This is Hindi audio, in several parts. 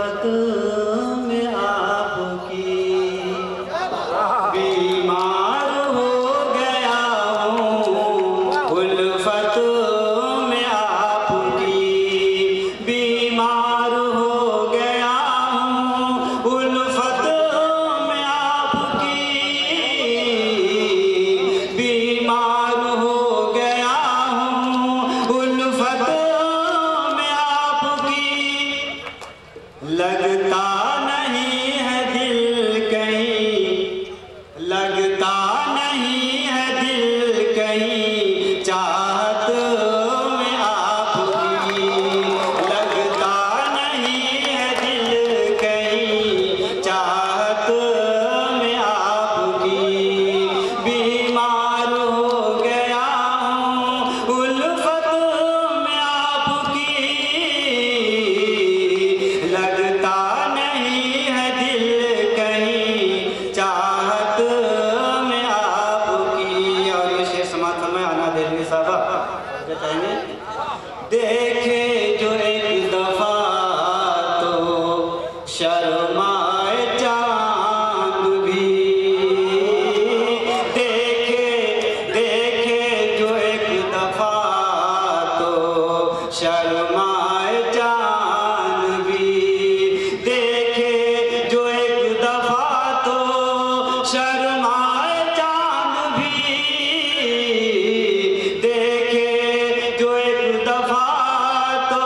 उल्फत में आपकी बीमार हो गया हूँ, उल्फत में आपकी बीमार हो गया हूँ, उल्फत में आपकी बीमार हो गया हूँ, उल्फत में आपकी। लगता नहीं है दिल कहीं, लगता नहीं है दिल कहीं चाहत में आपकी, लगता नहीं है दिल कहीं चाहत में आपकी। बीमार हो गया हूँ, उल्फत में आपकी, लगता नहीं है दिल कहीं चाहत में आपकी। और ये शेर समाज समय आना देंगे साहबा कहेंगे, देखे जो एक दफा तो शर्माए चांद भी, देखे देखे जो एक दफा तो शर्माए चांद भी, देखे जो एक दफा तो शर्माए चांद भी, देखे जो एक दफा तो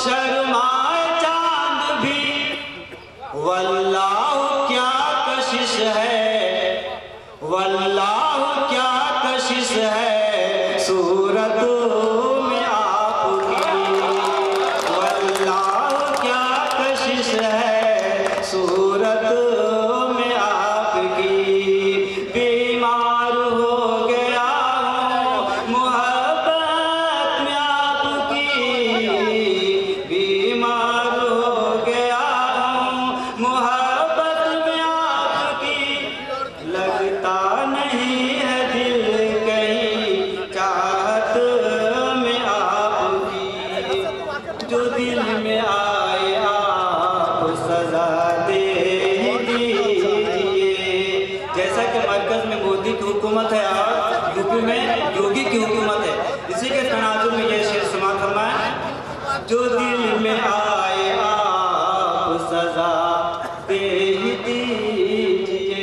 शर्माए चांद भी। वल्लाह क्या कशिश है, वल्लाह क्या कशिश है सूरत में आपकी, वल्लाह क्या कशिश है सूरत में आपकी। बीमार हो गया हूँ मोहब्बत में आपकी, बीमार हो गया हूँ मोहब्बत में आपकी। लगता नहीं है दिल कहीं चाहत में आपकी, जो दिल में आए आप सजा दे दीजिए। जैसा कि मरकज में मोदी की हुकूमत है और यूपी में योगी की हुकूमत है, इसी के तनाजुर में ये शेर समाप्त फरमाए, जो दिल में आए आप सजा दे दीजिए,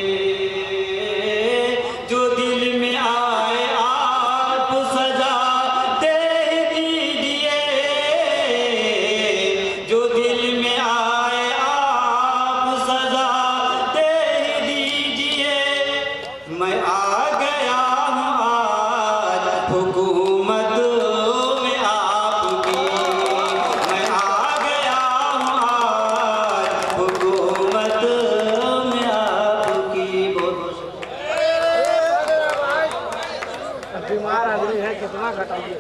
जो दिल में आए आप सजा दे दीजिए, जो दिल में आए आप सजा दे दीजिए। मैं आ गया हूँ आज हुकूमत में आपकी, मैं आ गया हूँ आज हुकूमत में आपकी। बहुत बीमार आदमी है, कितना घटाइए।